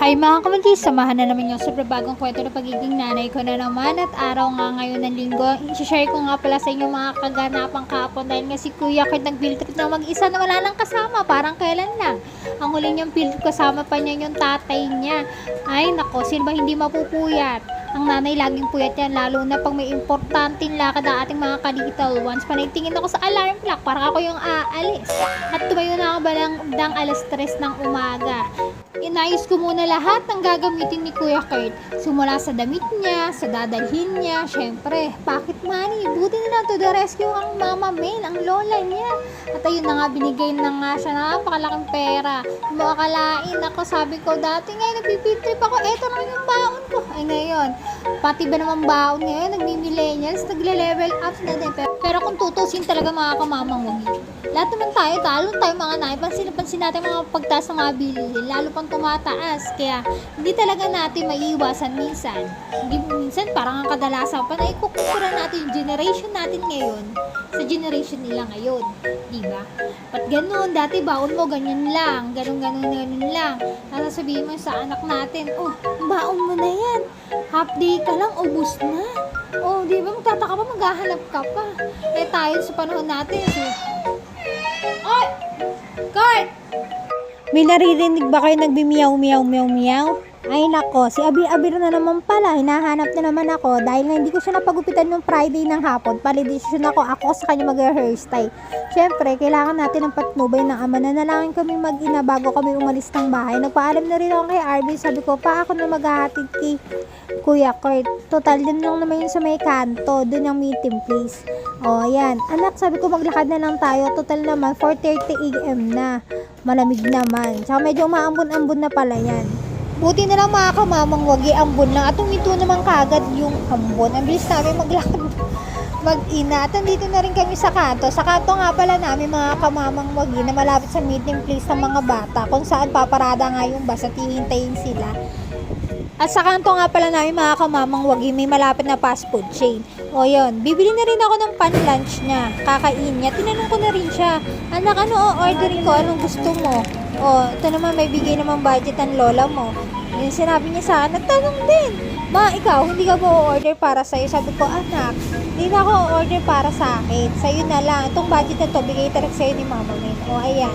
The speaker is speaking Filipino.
Hi mga kamantis, samahan na naman yung super bagong kwento ng pagiging nanay ko na naman at araw nga ngayon ng linggo. I-share ko nga pala sa inyo mga kaganapang kahapon dahil nga si Kuya Kurt nag-field trip na mag-isa na wala nang kasama, parang kailan lang. Ang huling yung field trip kasama pa niya yung tatay niya. Ay nako, sino ba hindi mapupuyat? Ang nanay laging puyat yan, lalo na pag may importanteng lakad ang ating mga ka-little ones. Panagtingin ako sa alarm clock, parang ako yung aalis. At tumayo na ako ba ng alas 3 ng umaga. Inayos ko muna lahat ng gagamitin ni Kuya Kurt. Sumula sa damit niya, sa dadalhin niya, syempre, pocket money. Buti na lang to the rescue ang mama Main, ang lola niya. At ayun na nga, binigay na nga siya na napakalaking pera. Makakalain ako, sabi ko, dati nga nagpipid trip ako, eto na yung baon ko. Ay ngayon, pati ba naman baon ngayon, nagmi-millennials, nagle-level up na din. Pero kung tutusin talaga mga kamamang wagi, lahat naman tayo, lalo tayo mga nanay, pansin natin mga pagtaas ng mga bilihin, lalo pang tumataas. Kaya hindi talaga natin maiiwasan minsan. Hindi minsan parang ang kadalasan pa na ikukumpara natin yung generation natin ngayon sa generation nila ngayon. Diba? Ba't ganun? Dati baon mo ganyan lang. Ganun lang. Sasabihin mo sa anak natin, oh, baon mo na yan. Half day ka lang, ubus na. Oh, di ba? Magtataka pa, maghahanap ka pa. Eh tayo sa panahon natin, Oy! Kurt! May naririnig ba kayo nagbi-meow? Ay nako, si Abir na naman pala, hinahanap na naman ako dahil nga hindi ko siya napagupitan nung Friday ng hapon. Palidisyon ako sa kanya mag-hairstyle. Siyempre, kailangan natin ng patnubay ng ama. Nanalangin kami mag-ina bago kami umalis ng bahay. Nagpaalam na rin ako kay Arvin. Sabi ko, pa ako na maghahatid kay Kuya Kurt. Total, dun lang naman yun sa may kanto. Dun yung meeting place. O, yan. Anak, sabi ko maglakad na lang tayo. Total naman, 4:30 AM na. Malamig naman. Tsaka medyo maambon-ambon na pala yan. Buti na lang mga kamamang wagi ambon lang at tuminto naman kagad yung ambon. Ang bilis namin maglakad mag-ina at nandito na rin kami sa kanto. Sa kanto nga pala namin mga kamamang wagi na malapit sa meeting place ng mga bata kung saan paparada nga yung bus at hihintayin sila. At sa kanto nga pala namin mga kamamang wagi may malapit na fast food chain. O yun, bibili na rin ako ng pan-lunch niya, kakain niya. Tinanong ko na rin siya, anak ano orderin ko, anong gusto mo? O, ito naman may bigay naman budget ang lola mo. Yung sinabi niya sa akin, nagtanong din, ma ikaw, hindi ka ba order para sa'yo? Sabi ko, anak, hindi na ako order para sa akin. Sa'yo na lang, itong budget na to, bigay talaga sa'yo ni mama Min. O ayan.